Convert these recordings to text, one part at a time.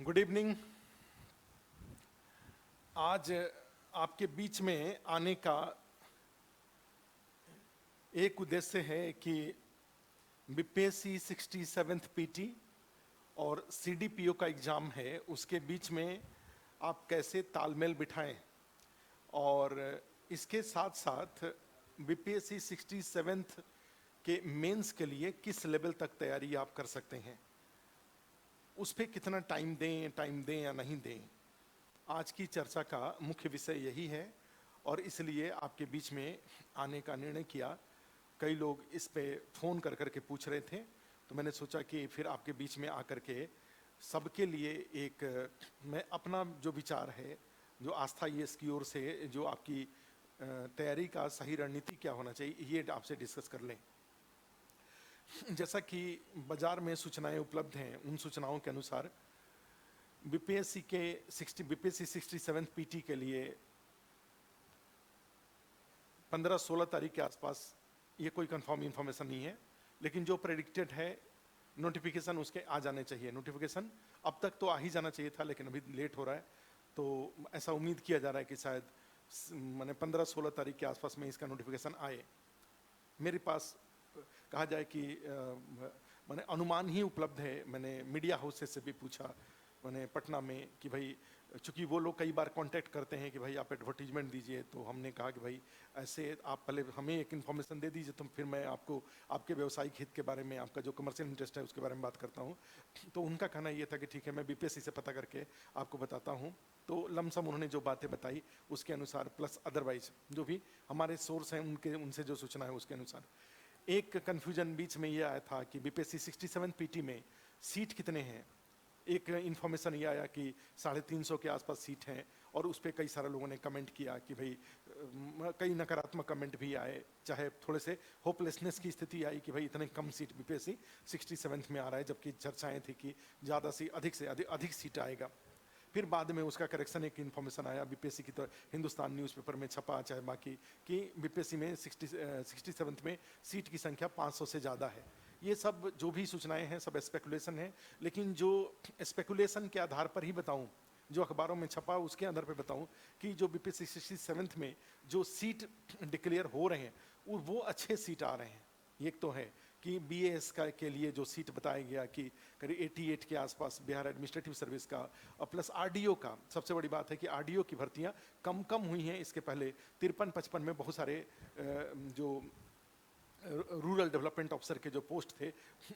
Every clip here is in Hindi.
Good evening. आज आपके बीच में आने का एक उद्देश्य है कि बीपीएससी 67th पीटी और सीडीपीओ का एग्ज़ाम है, उसके बीच में आप कैसे तालमेल बिठाएं और इसके साथ साथ बीपीएससी 67th के मेंस के लिए किस लेवल तक तैयारी आप कर सकते हैं, उस पर कितना टाइम दें या नहीं दें। आज की चर्चा का मुख्य विषय यही है और इसलिए आपके बीच में आने का निर्णय किया। कई लोग इस पे फ़ोन कर कर के पूछ रहे थे, तो मैंने सोचा कि फिर आपके बीच में आकर के सबके लिए एक मैं अपना जो विचार है, जो आस्था ये इसकी ओर से जो आपकी तैयारी का सही रणनीति क्या होना चाहिए, ये आपसे डिस्कस कर लें। जैसा कि बाज़ार में सूचनाएं उपलब्ध हैं, उन सूचनाओं के अनुसार बीपीएससी 67 पीटी के लिए 15-16 तारीख के आसपास, ये कोई कंफर्म इन्फॉर्मेशन नहीं है, लेकिन जो प्रेडिक्टेड है नोटिफिकेशन उसके आ जाने चाहिए। नोटिफिकेशन अब तक तो आ ही जाना चाहिए था, लेकिन अभी लेट हो रहा है, तो ऐसा उम्मीद किया जा रहा है कि शायद मैंने 15-16 तारीख के आसपास में इसका नोटिफिकेशन आए। मेरे पास कहा जाए कि मैंने अनुमान ही उपलब्ध है। मैंने मीडिया हाउसेस से भी पूछा, मैंने पटना में, कि भाई चूँकि वो लोग कई बार कांटेक्ट करते हैं कि भाई आप एडवर्टीजमेंट दीजिए, तो हमने कहा कि भाई ऐसे आप पहले हमें एक इन्फॉर्मेशन दे दीजिए, तो फिर मैं आपको आपके व्यावसायिक हित के बारे में, आपका जो कमर्शियल इंटरेस्ट है उसके बारे में बात करता हूँ। तो उनका कहना ये था कि ठीक है, मैं बीपीएससी से पता करके आपको बताता हूँ। तो लमसम उन्होंने जो बातें बताई उसके अनुसार, प्लस अदरवाइज जो भी हमारे सोर्स हैं उनसे जो सूचना है उसके अनुसार, एक कन्फ्यूजन बीच में ये आया था कि बीपीएससी 67 पीटी में सीट कितने हैं। एक इन्फॉर्मेशन ये आया कि 350 के आसपास सीट हैं, और उस पर कई सारे लोगों ने कमेंट किया कि भाई कई नकारात्मक कमेंट भी आए, चाहे थोड़े से होपलेसनेस की स्थिति आई कि भाई इतने कम सीट बीपीएससी 67 में आ रहा है, जबकि चर्चाएं थी कि ज़्यादा से अधिक सीट आएगा। फिर बाद में उसका करेक्शन, एक इन्फॉर्मेशन आया बीपीएससी की, तो हिंदुस्तान न्यूज़पेपर में छपा, चाहे बाकी, कि बीपीएससी में 67 में सीट की संख्या 500 से ज़्यादा है। ये सब जो भी सूचनाएं हैं सब स्पेकुलेशन है, लेकिन जो स्पेकुलेशन के आधार पर ही बताऊं, जो अखबारों में छपा उसके आधार पर बताऊं कि जो बीपीएससी 67 में जो सीट डिक्लेयर हो रहे हैं वो अच्छे सीट आ रहे हैं। एक तो है कि बीएएस का के लिए जो सीट बताया गया कि करीब 88 के आसपास बिहार एडमिनिस्ट्रेटिव सर्विस का, और प्लस आरडीओ का। सबसे बड़ी बात है कि आरडीओ की भर्तियां कम हुई हैं। इसके पहले 53-55 में बहुत सारे जो रूरल डेवलपमेंट ऑफिसर के जो पोस्ट थे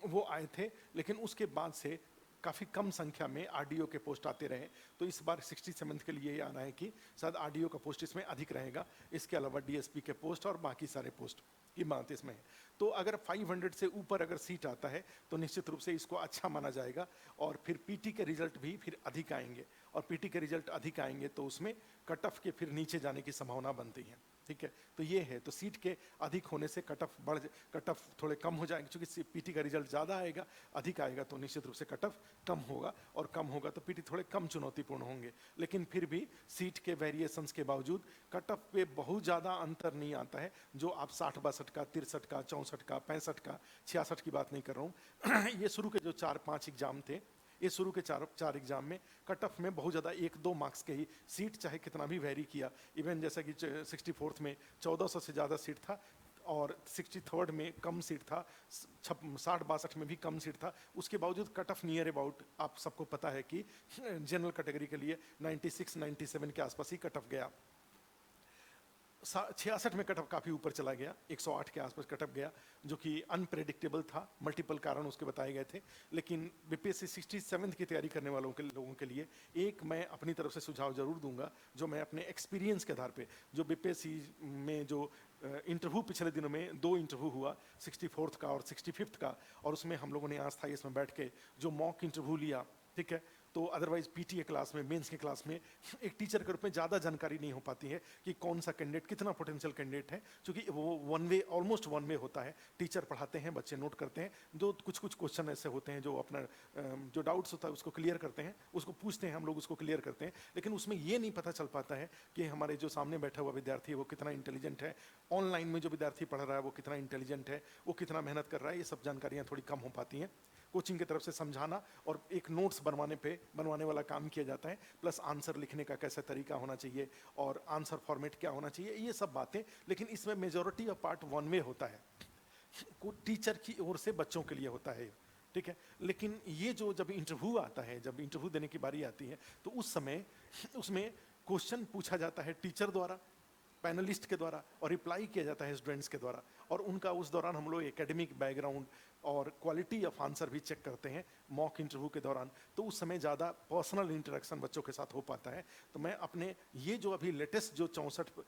वो आए थे, लेकिन उसके बाद से काफ़ी कम संख्या में आरडीओ के पोस्ट आते रहे। तो इस बार 67 के लिए ये आना है कि शायद आरडीओ का पोस्ट इसमें अधिक रहेगा। इसके अलावा डीएसपी के पोस्ट और बाकी सारे पोस्ट की बात इसमें है। तो अगर 500 से ऊपर अगर सीट आता है तो निश्चित रूप से इसको अच्छा माना जाएगा, और फिर पीटी के रिजल्ट भी फिर अधिक आएंगे, और पीटी के रिजल्ट अधिक आएंगे तो उसमें कट ऑफ के फिर नीचे जाने की संभावना बनती है। ठीक है, तो ये है। तो सीट के अधिक होने से कट ऑफ थोड़े कम हो जाएंगे, क्योंकि पीटी का रिजल्ट ज़्यादा आएगा, अधिक आएगा, तो निश्चित रूप से कट ऑफ कम होगा, और कम होगा तो पीटी थोड़े कम चुनौतीपूर्ण होंगे। लेकिन फिर भी सीट के वेरिएशंस के बावजूद कट ऑफ पे बहुत ज़्यादा अंतर नहीं आता है। जो आप 60-62 का, 63 का, 64 का, 65 का, 66 की बात नहीं कर रहा हूँ। ये शुरू के जो 4-5 एग्जाम थे, ये शुरू के चार एग्जाम में कट ऑफ में बहुत ज़्यादा 1-2 मार्क्स के ही सीट, चाहे कितना भी वेरी किया। इवन जैसा कि 64th में 1400 से ज़्यादा सीट था, और 63rd में कम सीट था, 60-62 में भी कम सीट था। उसके बावजूद कट ऑफ नियर अबाउट, आप सबको पता है कि जनरल कैटेगरी के लिए 96-97 के आसपास ही कट ऑफ गया। 66 में कट ऑफ काफ़ी ऊपर चला गया, 108 के आसपास कट ऑफ गया, जो कि अनप्रेडिक्टेबल था। मल्टीपल कारण उसके बताए गए थे। लेकिन बीपीएससी 67 की तैयारी करने वालों के लोगों के लिए एक मैं अपनी तरफ से सुझाव जरूर दूंगा, जो मैं अपने एक्सपीरियंस के आधार पे, जो बीपीएससी में जो इंटरव्यू पिछले दिनों में 2 इंटरव्यू हुआ, 64th का और 65th का, और उसमें हम लोगों ने आज था इसमें बैठ के जो मॉक इंटरव्यू लिया, ठीक है। तो अदरवाइज पीटी के क्लास में, मेंस के क्लास में एक टीचर के रूप में ज़्यादा जानकारी नहीं हो पाती है कि कौन सा कैंडिडेट, कितना पोटेंशियल कैंडिडेट है, क्योंकि वो ऑलमोस्ट वन वे होता है। टीचर पढ़ाते हैं, बच्चे नोट करते हैं, जो कुछ क्वेश्चन ऐसे होते हैं जो अपना जो डाउट्स होता है उसको क्लियर करते हैं, उसको पूछते हैं, हम लोग उसको क्लियर करते हैं। लेकिन उसमें ये नहीं पता चल पाता है कि हमारे जो सामने बैठा हुआ विद्यार्थी है वो कितना इंटेलिजेंट है, ऑनलाइन में जो विद्यार्थी पढ़ रहा है वो कितना इंटेलिजेंट है, वो कितना मेहनत कर रहा है, ये सब जानकारियाँ थोड़ी कम हो पाती हैं। कोचिंग की तरफ से समझाना और एक नोट्स बनवाने वाला काम किया जाता है, प्लस आंसर लिखने का कैसा तरीका होना चाहिए और आंसर फॉर्मेट क्या होना चाहिए, ये सब बातें। लेकिन इसमें majority of part one way होता है, को टीचर की ओर से बच्चों के लिए होता है, ठीक है। लेकिन ये जो जब इंटरव्यू आता है, जब इंटरव्यू देने की बारी आती है, तो उस समय उसमें क्वेश्चन पूछा जाता है टीचर द्वारा, पैनलिस्ट के द्वारा, और रिप्लाई किया जाता है स्टूडेंट्स के द्वारा। और उनका उस दौरान हम लोग एकेडमिक बैकग्राउंड और क्वालिटी ऑफ आंसर भी चेक करते हैं मॉक इंटरव्यू के दौरान। तो उस समय ज़्यादा पर्सनल इंटरेक्शन बच्चों के साथ हो पाता है। तो मैं अपने ये जो अभी लेटेस्ट जो 64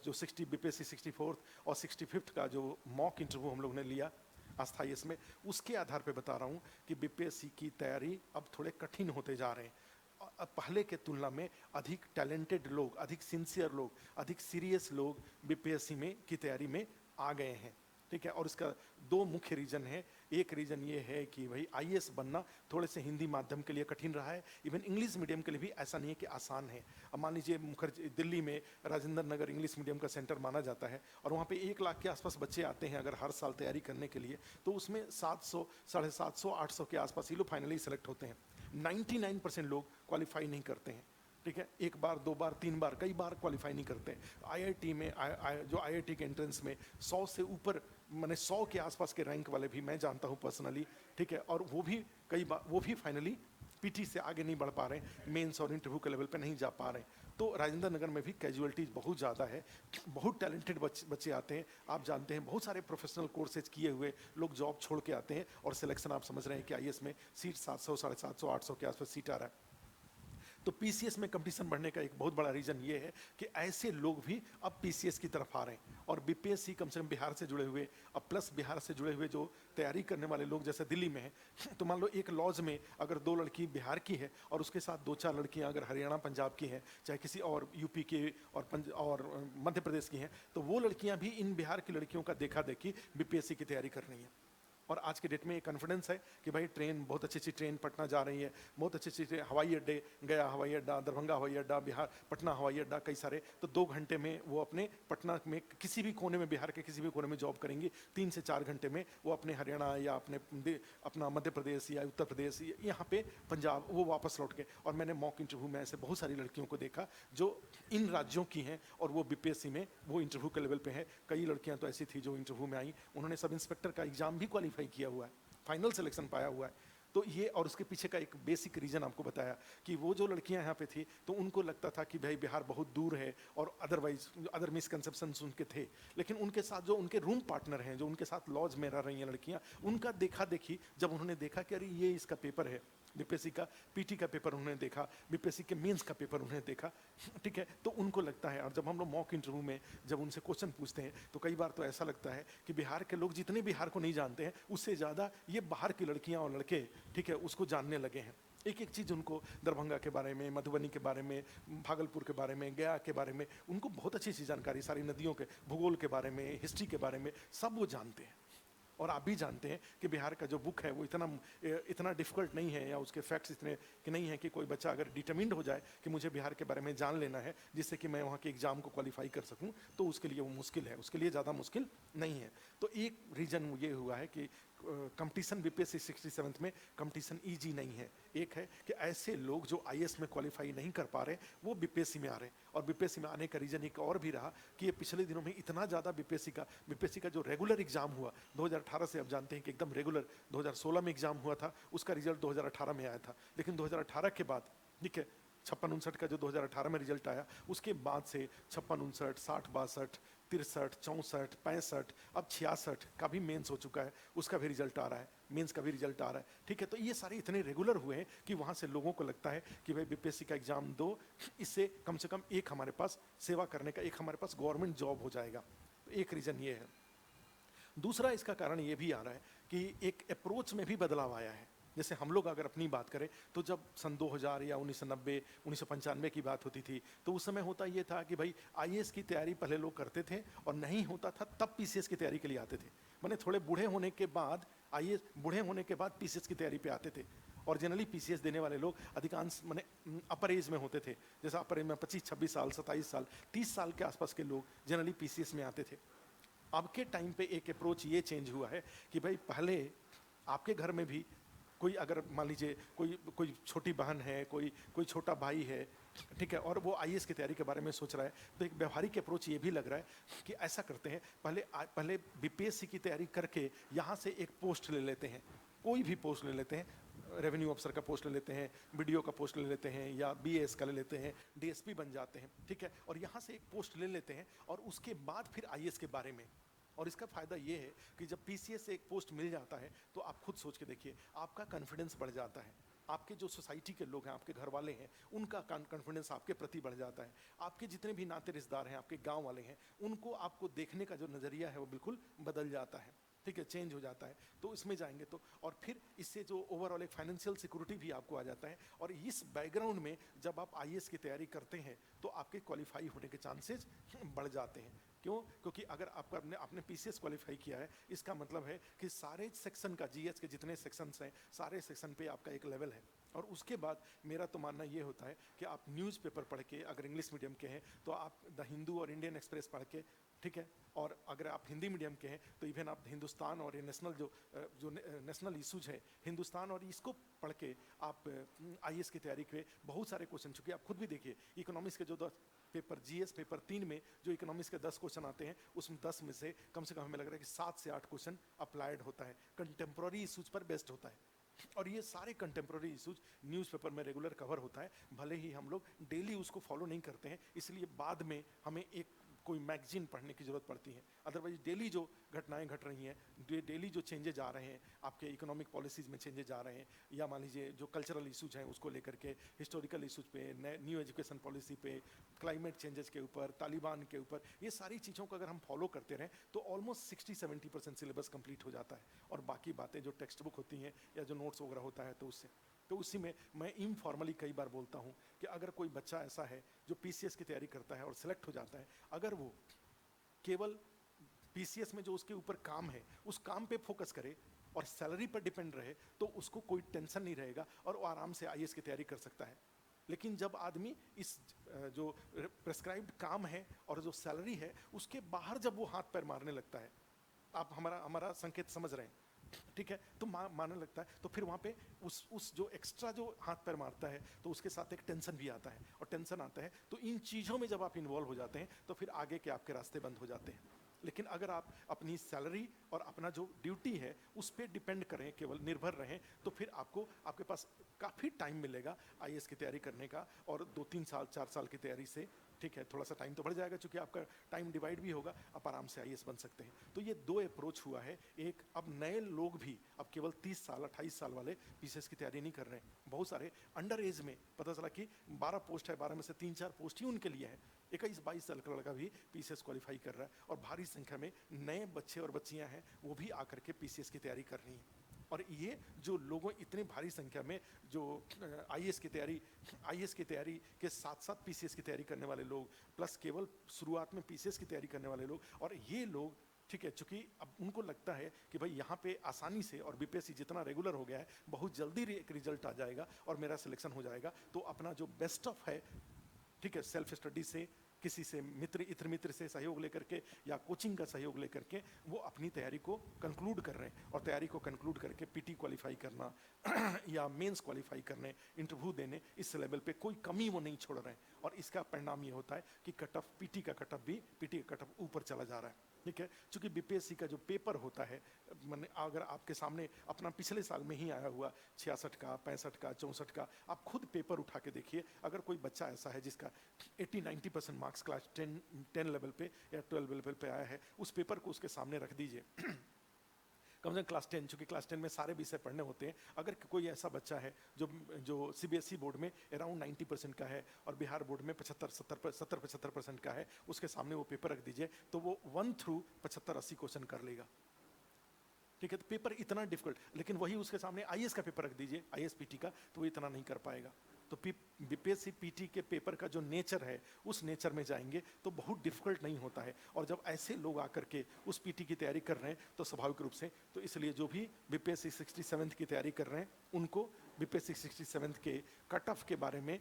जो 60 बीपीएससी 64 और 65 का जो मॉक इंटरव्यू हम लोग ने लिया अस्थाई इसमें, उसके आधार पे बता रहा हूँ कि बीपीएससी की तैयारी अब थोड़े कठिन होते जा रहे हैं। अब पहले के तुलना में अधिक टैलेंटेड लोग, अधिक सिंसियर लोग, अधिक सीरियस लोग बीपीएससी में की तैयारी में आ गए हैं, ठीक है। और इसका दो मुख्य रीजन है। एक रीजन ये है कि भाई आईएएस बनना थोड़े से हिंदी माध्यम के लिए कठिन रहा है, इवन इंग्लिश मीडियम के लिए भी ऐसा नहीं है कि आसान है। अब मान लीजिए मुखर्जी दिल्ली में राजेंद्र नगर इंग्लिश मीडियम का सेंटर माना जाता है, और वहाँ पे 1 लाख के आसपास बच्चे आते हैं अगर हर साल तैयारी करने के लिए, तो उसमें 700, 750, 800 के आसपास ये लोग फाइनली सेलेक्ट होते हैं। 99% लोग क्वालिफाई नहीं करते हैं, ठीक है। 1 बार 2 बार 3 बार कई बार क्वालिफाई नहीं करते हैं। आईआईटी में जो आईआईटी के एंट्रेंस में 100 से ऊपर, मैंने 100 के आसपास के रैंक वाले भी मैं जानता हूँ पर्सनली, ठीक है। और वो भी कई बार वो भी फाइनली पीटी से आगे नहीं बढ़ पा रहे हैं, मेंस और इंटरव्यू के लेवल पे नहीं जा पा रहे हैं। तो राजेंद्र नगर में भी कैजुअलिटीज बहुत ज़्यादा है, बहुत टैलेंटेड बच्चे आते हैं। आप जानते हैं बहुत सारे प्रोफेशनल कोर्सेज किए हुए लोग जॉब छोड़ के आते हैं, और सिलेक्शन आप समझ रहे हैं कि आईएएस में सीट 700, 750, 800 के आसपास सीट आ रहा है। तो पीसीएस में कंपटीशन बढ़ने का एक बहुत बड़ा रीजन ये है कि ऐसे लोग भी अब पीसीएस की तरफ आ रहे हैं। और बीपीएससी कम से कम बिहार से जुड़े हुए, अब प्लस बिहार से जुड़े हुए जो तैयारी करने वाले लोग जैसे दिल्ली में है, तो मान लो एक लॉज में अगर 2 लड़की बिहार की है और उसके साथ 2-4 लड़कियां अगर हरियाणा पंजाब की हैं, चाहे किसी और यूपी के और मध्य प्रदेश की हैं, तो वो लड़कियां भी इन बिहार की लड़कियों का देखा देखी बीपीएससी की तैयारी कर रही हैं। और आज के डेट में ये कॉन्फिडेंस है कि भाई ट्रेन, बहुत अच्छी अच्छी ट्रेन पटना जा रही है, बहुत अच्छी अच्छी हवाई अड्डे, गया हवाई अड्डा, दरभंगा हवाई अड्डा, बिहार पटना हवाई अड्डा, कई सारे, तो 2 घंटे में वो अपने पटना में किसी भी कोने में, बिहार के किसी भी कोने में जॉब करेंगी, 3 से 4 घंटे में वो अपने हरियाणा या अपना मध्य प्रदेश या उत्तर प्रदेश, यहाँ पे पंजाब, वो वापस लौट के। और मैंने मॉक इंटरव्यू में ऐसे बहुत सारी लड़कियों को देखा जो इन राज्यों की हैं और वो बीपीएससी में वो इंटरव्यू के लेवल पे है। कई लड़कियां तो ऐसी थी जो इंटरव्यू में आई, उन्होंने सब इंस्पेक्टर का एग्जाम भी क्वालिफाई किया हुआ है, फाइनल सिलेक्शन पाया हुआ है। तो ये, और उसके पीछे का एक बेसिक रीजन आपको बताया कि वो जो लड़कियां यहाँ पे थी, तो उनको लगता था कि भाई बिहार बहुत दूर है, और अदरवाइज अदर मिसकंसेप्शंस उनके थे। लेकिन उनके साथ जो उनके रूम पार्टनर हैं, जो उनके साथ लॉज में रह रही हैं लड़कियां, उनका देखा देखी, जब उन्होंने देखा कि अरे ये इसका पेपर है, बीपीएससी का पीटी का पेपर उन्होंने देखा, बीपीएससी के मेंस का पेपर उन्होंने देखा, ठीक है, तो उनको लगता है। और जब हम लोग मॉक इंटरव्यू में जब उनसे क्वेश्चन पूछते हैं, तो कई बार तो ऐसा लगता है कि बिहार के लोग जितने बिहार को नहीं जानते हैं, उससे ज़्यादा ये बाहर की लड़कियां और लड़के, ठीक है, उसको जानने लगे हैं। एक एक चीज़ उनको दरभंगा के बारे में, मधुबनी के बारे में, भागलपुर के बारे में, गया के बारे में, उनको बहुत अच्छी अच्छी जानकारी, सारी नदियों के भूगोल के बारे में, हिस्ट्री के बारे में, सब वो जानते हैं। और आप भी जानते हैं कि बिहार का जो बुक है वो इतना डिफिकल्ट नहीं है, या उसके फैक्ट्स इतने कि नहीं है कि कोई बच्चा अगर डिटरमिन्ड हो जाए कि मुझे बिहार के बारे में जान लेना है जिससे कि मैं वहाँ के एग्जाम को क्वालिफाई कर सकूँ, तो उसके लिए वो मुश्किल है, उसके लिए ज़्यादा मुश्किल नहीं है। तो एक रीज़न ये हुआ है कि कंपटीशन बीपीएससी 67 में कंपटीशन ईजी नहीं है। एक है कि ऐसे लोग जो आईएएस में क्वालिफाई नहीं कर पा रहे, वो बीपीएससी में आ रहे हैं। और बीपीएससी में आने का रीजन एक और भी रहा कि ये पिछले दिनों में इतना ज़्यादा बीपीएससी का जो रेगुलर एग्जाम हुआ 2018 से, आप जानते हैं कि एकदम रेगुलर 2016 में एग्जाम हुआ था, उसका रिजल्ट 2018 में आया था। लेकिन 2018 के बाद, ठीक है, 56-59 का जो 2018 में रिजल्ट आया, उसके बाद से 56-59, 60-62, 63, 64, 65, अब 66 का भी मेंस हो चुका है, उसका भी रिजल्ट आ रहा है, मेंस का भी रिजल्ट आ रहा है, ठीक है। तो ये सारे इतने रेगुलर हुए हैं कि वहाँ से लोगों को लगता है कि भाई बीपीएससी का एग्जाम दो, इससे कम से कम एक हमारे पास सेवा करने का, एक हमारे पास गवर्नमेंट जॉब हो जाएगा। तो एक रीज़न ये है। दूसरा इसका कारण ये भी आ रहा है कि एक अप्रोच में भी बदलाव आया है। जैसे हम लोग अगर अपनी बात करें, तो जब सन 2000 या 1990, 1995 की बात होती थी, तो उस समय होता ये था कि भाई आईएएस की तैयारी पहले लोग करते थे, और नहीं होता था तब पीसीएस की तैयारी के लिए आते थे। माने थोड़े बूढ़े होने के बाद, आईएएस बूढ़े होने के बाद पीसीएस की तैयारी पे आते थे। और जनरली पीसीएस देने वाले लोग अधिकांश माने अपर एज में होते थे, जैसा अपर एज में 25-26 साल, 27 साल, 30 साल के आसपास के लोग जनरली पीसीएस में आते थे। अब के टाइम पे एक अप्रोच ये चेंज हुआ है कि भाई पहले आपके घर में भी कोई अगर मान लीजिए कोई छोटी बहन है, कोई छोटा भाई है, ठीक है, और वो आईएएस की तैयारी के बारे में सोच रहा है, तो एक व्यवहारिक अप्रोच ये भी लग रहा है कि ऐसा करते हैं, पहले बीपीएससी की तैयारी करके यहाँ से एक पोस्ट ले लेते हैं, कोई भी पोस्ट ले लेते हैं, रेवेन्यू अफसर का पोस्ट ले लेते हैं, बीडीओ का पोस्ट ले लेते हैं, या बीएस का ले लेते हैं, डीएसपी बन जाते हैं, ठीक है, और यहाँ से एक पोस्ट ले लेते हैं और उसके बाद फिर आईएएस के बारे में। और इसका फायदा ये है कि जब पीसीएस से एक पोस्ट मिल जाता है तो आप खुद सोच के देखिए, आपका कॉन्फिडेंस बढ़ जाता है, आपके जो सोसाइटी के लोग हैं, आपके घर वाले हैं, उनका कॉन्फिडेंस आपके प्रति बढ़ जाता है, आपके जितने भी नाते रिश्तेदार हैं, आपके गांव वाले हैं, उनको आपको देखने का जो नज़रिया है वो बिल्कुल बदल जाता है, ठीक है, चेंज हो जाता है। तो इसमें जाएंगे तो, और फिर इससे जो ओवरऑल एक फाइनेंशियल सिक्योरिटी भी आपको आ जाता है। और इस बैकग्राउंड में जब आप आईएएस की तैयारी करते हैं तो आपके क्वालिफाई होने के चांसेस बढ़ जाते हैं। क्यों? क्योंकि अगर आपका आपने पीसीएस क्वालिफाई किया है, इसका मतलब है कि सारे सेक्शन का, जीएस के जितने सेक्शंस हैं, सारे सेक्शन पे आपका एक लेवल है। और उसके बाद मेरा तो मानना ये होता है कि आप न्यूज़पेपर पढ़ के, अगर इंग्लिश मीडियम के हैं तो आप द हिंदू और इंडियन एक्सप्रेस पढ़ के, ठीक है, और अगर आप हिंदी मीडियम के हैं तो इवन आप हिंदुस्तान और ये नेशनल जो नेशनल इशूज है, हिंदुस्तान और इसको पढ़ के आप आईएएस की तैयारी के बहुत सारे क्वेश्चन, चूँकि आप खुद भी देखिए इकोनॉमिक्स के जो 10 पेपर, जीएस पेपर 3 में जो इकोनॉमिक्स के 10 क्वेश्चन आते हैं, उसमें 10 में से कम हमें लग रहा है कि 7 से 8 क्वेश्चन अप्लाइड होता है, कंटेम्प्रोरी इशूज पर बेस्ड होता है। और ये सारे कंटेम्प्रोरी इशूज न्यूज़पेपर में रेगुलर कवर होता है, भले ही हम लोग डेली उसको फॉलो नहीं करते हैं, इसलिए बाद में हमें एक कोई मैगजीन पढ़ने की ज़रूरत पड़ती है। अदरवाइज डेली जो घटनाएं घट रही हैं, डेली जो चेंजेज आ रहे हैं, आपके इकोनॉमिक पॉलिसीज़ में चेंजेज आ रहे हैं, या मान लीजिए जो कल्चरल इशूज हैं उसको लेकर के, हिस्टोरिकल इशूज पे, न्यू एजुकेशन पॉलिसी पे, क्लाइमेट चेंजेस के ऊपर, तालिबान के ऊपर, ये सारी चीज़ों को अगर हम फॉलो करते रहें तो ऑलमोस्ट 60-70% सिलेबस कंप्लीट हो जाता है। और बाकी बातें जो टेक्स्ट बुक होती हैं या जो नोट्स वगैरह होता है, तो उसी में मैं इनफॉर्मली कई बार बोलता हूँ कि अगर कोई बच्चा ऐसा है जो पीसीएस की तैयारी करता है और सिलेक्ट हो जाता है, अगर वो केवल पीसीएस में जो उसके ऊपर काम है उस काम पे फोकस करे और सैलरी पर डिपेंड रहे, तो उसको कोई टेंशन नहीं रहेगा और वो आराम से आईएएस की तैयारी कर सकता है। लेकिन जब आदमी इस जो प्रेस्क्राइब्ड काम है और जो सैलरी है उसके बाहर जब वो हाथ पैर मारने लगता है, आप हमारा संकेत समझ रहे हैं, ठीक है, तो मानने लगता है, तो फिर वहाँ पे उस जो एक्स्ट्रा जो हाथ पैर मारता है तो उसके साथ एक टेंशन भी आता है, और टेंशन आता है तो इन चीज़ों में जब आप इन्वॉल्व हो जाते हैं तो फिर आगे के आपके रास्ते बंद हो जाते हैं। लेकिन अगर आप अपनी सैलरी और अपना जो ड्यूटी है उस पर डिपेंड करें, केवल निर्भर रहें, तो फिर आपके पास काफ़ी टाइम मिलेगा आईएएस की तैयारी करने का। और 2-3 साल 4 साल की तैयारी से, ठीक है, थोड़ा सा टाइम तो बढ़ जाएगा, क्योंकि आपका टाइम डिवाइड भी होगा, आप आराम से आईएएस बन सकते हैं। तो ये 2 अप्रोच हुआ है। एक, अब नए लोग भी, अब केवल 30 साल 28 साल वाले पीसीएस की तैयारी नहीं कर रहे हैं, बहुत सारे अंडर एज में पता चला कि 12 पोस्ट है, 12 में से 3-4 पोस्ट ही उनके लिए है, 21-22 साल का लड़का भी पीसीएस क्वालिफाई कर रहा है, और भारी संख्या में नए बच्चे और बच्चियां हैं वो भी आकर के पीसीएस की तैयारी कर रही हैं। और ये जो लोगों, इतनी भारी संख्या में जो आईएएस की तैयारी के साथ साथ पीसीएस की तैयारी करने वाले लोग, प्लस केवल शुरुआत में पीसीएस की तैयारी करने वाले लोग, और ये लोग, ठीक है, चूंकि अब उनको लगता है कि भाई यहाँ पे आसानी से, और बीपीएससी जितना रेगुलर हो गया है, बहुत जल्दी एक रिजल्ट आ जाएगा और मेरा सिलेक्शन हो जाएगा, तो अपना जो बेस्ट ऑफ है, ठीक है, सेल्फ स्टडी से, किसी से इतर मित्र से सहयोग लेकर के या कोचिंग का सहयोग लेकर के वो अपनी तैयारी को कंक्लूड कर रहे हैं। और तैयारी को कंक्लूड करके पीटी क्वालिफाई करना या मेंस क्वालिफाई करने, इंटरव्यू देने, इस लेवल पे कोई कमी वो नहीं छोड़ रहे हैं। और इसका परिणाम ये होता है कि पीटी का कट ऑफ ऊपर चला जा रहा है, ठीक है। चूंकि बीपीएससी का जो पेपर होता है, मैंने अगर आपके सामने अपना पिछले साल में ही आया हुआ 66 का, 65 का, 64 का, आप खुद पेपर उठा के देखिए। अगर कोई बच्चा ऐसा है जिसका 80-90% मार्क्स क्लास 10 लेवल पे या 12 लेवल पे आया है, उस पेपर को उसके सामने रख दीजिए, कम से कम क्लास 10, चूँकि क्लास 10 में सारे विषय पढ़ने होते हैं। अगर कोई ऐसा बच्चा है जो सीबीएसई बोर्ड में अराउंड 90% का है और बिहार बोर्ड में 75% का है, उसके सामने वो पेपर रख दीजिए, तो वो 1 थ्रू 75-80 क्वेश्चन कर लेगा, ठीक है। तो पेपर इतना डिफिकल्ट, लेकिन वही उसके सामने आईएएस का पेपर रख दीजिए, आईएएस पीटी का, तो वो इतना नहीं कर पाएगा। तो बीपीएससी पीटी के पेपर का जो नेचर है, उस नेचर में जाएंगे तो बहुत डिफिकल्ट नहीं होता है। और जब ऐसे लोग आकर के उस पीटी की तैयारी कर रहे हैं तो स्वाभाविक रूप से, तो इसलिए जो भी बीपीएससी 67 की तैयारी कर रहे हैं उनको बीपीएससी 67 के कट ऑफ के बारे में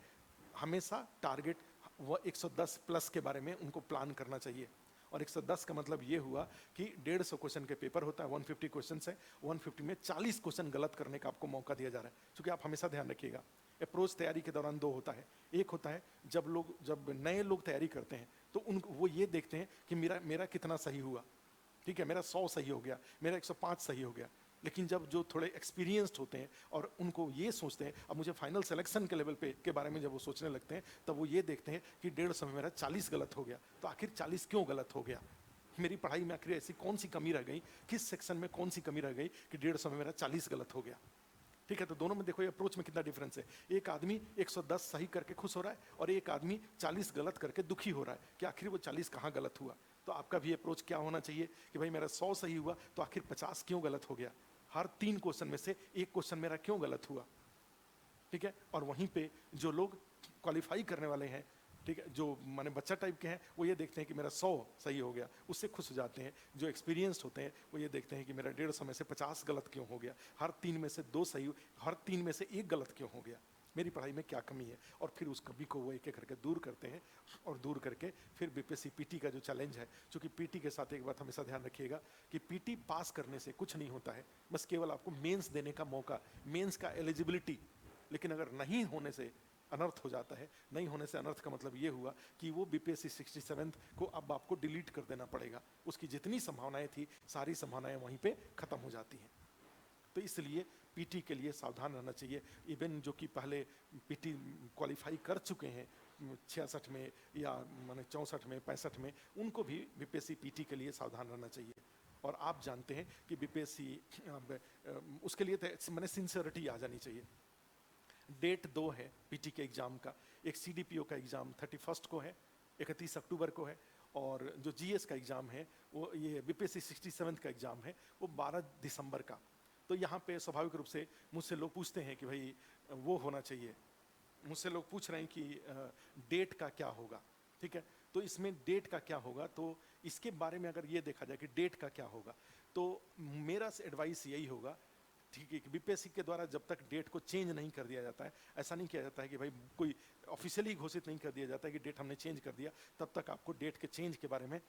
हमेशा टारगेट 110 प्लस के बारे में उनको प्लान करना चाहिए। और 110 का मतलब ये हुआ कि 150 क्वेश्चन के पेपर होता है, 150 क्वेश्चन है, 150 में 40 क्वेश्चन गलत करने का आपको मौका दिया जा रहा है। क्योंकि आप हमेशा ध्यान रखिएगा, अप्रोच तैयारी के दौरान दो होता है। एक होता है जब नए लोग तैयारी करते हैं तो वो ये देखते हैं कि मेरा कितना सही हुआ, ठीक है, मेरा 100 सही हो गया, मेरा 105 सही हो गया। लेकिन जब जो थोड़े एक्सपीरियंस्ड होते हैं और उनको ये सोचते हैं अब मुझे फाइनल सिलेक्शन के लेवल पे के बारे में जब वो सोचने लगते हैं, तब वो ये देखते हैं कि 150 में मेरा 40 गलत हो गया। तो आखिर 40 क्यों गलत हो गया, मेरी पढ़ाई में आखिर ऐसी कौन सी कमी रह गई, किस सेक्शन में कौन सी कमी रह गई कि 150 में मेरा 40 गलत हो गया। ठीक है, तो दोनों में देखो ये अप्रोच में कितना डिफरेंस है। एक आदमी 110 सही करके खुश हो रहा है और एक आदमी 40 गलत करके दुखी हो रहा है कि आखिर वो 40 कहाँ गलत हुआ। तो आपका भी अप्रोच क्या होना चाहिए कि भाई मेरा 100 सही हुआ तो आखिर 50 क्यों गलत हो गया, हर 3 क्वेश्चन में से एक क्वेश्चन मेरा क्यों गलत हुआ। ठीक है, और वहीं पे जो लोग क्वालिफाई करने वाले हैं, ठीक है, जो माने बच्चा टाइप के हैं, वो ये देखते हैं कि मेरा 100 सही हो गया, उससे खुश हो जाते हैं। जो एक्सपीरियंस्ड होते हैं वो ये देखते हैं कि मेरा 150 में से 50 गलत क्यों हो गया, हर 3 में से 2 सही, हर 3 में से 1 गलत क्यों हो गया, मेरी पढ़ाई में क्या कमी है। और फिर उस कमी को वो एक एक करके दूर करते हैं और दूर करके फिर बीपीएससी पीटी का जो चैलेंज है, क्योंकि पीटी के साथ एक बात हमेशा ध्यान रखिएगा कि पीटी पास करने से कुछ नहीं होता है, बस केवल आपको मेंस देने का मौका, मेंस का एलिजिबिलिटी। लेकिन अगर नहीं होने से अनर्थ हो जाता है। नहीं होने से अनर्थ का मतलब ये हुआ कि वो बीपीएससी 67 को अब आपको डिलीट कर देना पड़ेगा, उसकी जितनी संभावनाएं थी सारी संभावनाएं वहीं पे खत्म हो जाती हैं। तो इसलिए पीटी के लिए सावधान रहना चाहिए। इवन जो कि पहले पीटी क्वालिफाई कर चुके हैं 66 में या माने 64 में 65 में, उनको भी बीपीएससी पीटी के लिए सावधान रहना चाहिए। और आप जानते हैं कि बीपीएससी उसके लिए मैंने सिंसियरिटी आ जानी चाहिए। डेट 2 है पीटी के एग्जाम का, एक सीडीपीओ का एग्जाम 31 को है, 31 अक्टूबर को है, और जो जीएस का एग्जाम है वो ये बीपीएससी 67 का एग्जाम है वो 12 दिसंबर का। तो यहाँ पे स्वाभाविक रूप से मुझसे लोग पूछते हैं कि भाई वो होना चाहिए, मुझसे लोग पूछ रहे हैं कि डेट का क्या होगा। ठीक है, तो इसमें डेट का क्या होगा, तो इसके बारे में अगर ये देखा जाए कि डेट का क्या होगा, तो मेरा एडवाइस यही होगा, ठीक है, कि बीपीएससी के द्वारा जब तक डेट को चेंज नहीं कर दिया जाता है, ऐसा नहीं किया जाता है कि भाई कोई ऑफिशियली घोषित नहीं कर दिया जाता है कि डेट हमने चेंज कर दिया, तब तक आपको डेट के चेंज के बारे में,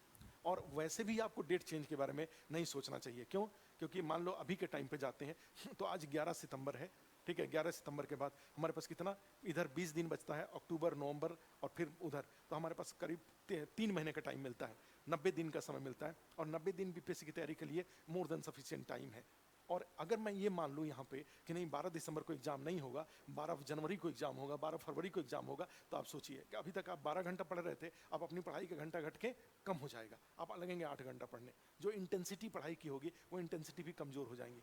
और वैसे भी आपको डेट चेंज के बारे में नहीं सोचना चाहिए। क्यों? क्योंकि मान लो अभी के टाइम पे जाते हैं तो आज 11 सितंबर है, ठीक है, 11 सितंबर के बाद हमारे पास कितना, इधर 20 दिन बचता है, अक्टूबर नवंबर और फिर उधर, तो हमारे पास करीब 3 महीने का टाइम मिलता है, 90 दिन का समय मिलता है, और 90 दिन बीपीएससी की तैयारी के लिए मोर देन सफिशिएंट टाइम है। और अगर मैं ये मान लूँ यहाँ पे कि नहीं 12 दिसंबर को एग्जाम नहीं होगा, 12 जनवरी को एग्जाम होगा, 12 फरवरी को एग्जाम होगा, तो आप सोचिए कि अभी तक आप 12 घंटा पढ़ रहे थे, आप अपनी पढ़ाई का घंटा घट के कम हो जाएगा, आप लगेंगे 8 घंटा पढ़ने, जो इंटेंसिटी पढ़ाई की होगी वो इंटेंसिटी भी कमज़ोर हो जाएंगी।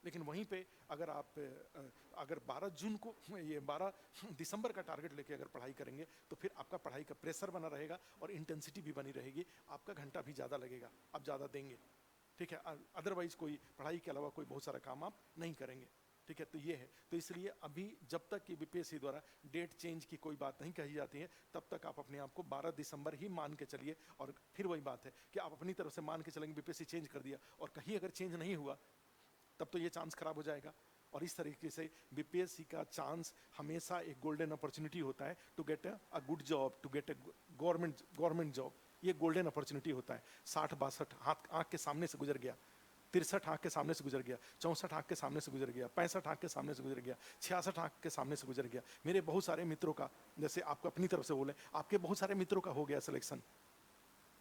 लेकिन वहीं पे अगर 12 जून को, ये 12 दिसंबर का टारगेट लेके अगर पढ़ाई करेंगे तो फिर आपका पढ़ाई का प्रेशर बना रहेगा और इंटेंसिटी भी बनी रहेगी, आपका घंटा भी ज़्यादा लगेगा, आप ज़्यादा देंगे। ठीक है, अदरवाइज कोई पढ़ाई के अलावा कोई बहुत सारा काम आप नहीं करेंगे। ठीक है, तो ये है, तो इसलिए अभी जब तक कि बीपीएससी द्वारा डेट चेंज की कोई बात नहीं कही जाती है, तब तक आप अपने आप को 12 दिसंबर ही मान के चलिए। और फिर वही बात है कि आप अपनी तरफ से मान के चलेंगे बीपीएससी चेंज कर दिया, और कहीं अगर चेंज नहीं हुआ तब तो ये चांस खराब हो जाएगा। और इस तरीके से बीपीएससी का चांस हमेशा एक गोल्डन अपॉर्चुनिटी होता है to get a good job, to get a government job, ये गोल्डन अपॉर्चुनिटी होता है। 60-62 आँख के सामने से गुजर गया, 63 आँख के सामने से गुजर गया, 64 आँख के सामने से गुजर गया, 65 आँख के सामने से गुजर गया, 66 आँख के सामने से गुजर गया। मेरे बहुत सारे मित्रों का, जैसे आपको अपनी तरफ से बोले, आपके बहुत सारे मित्रों का हो गया सिलेक्शन।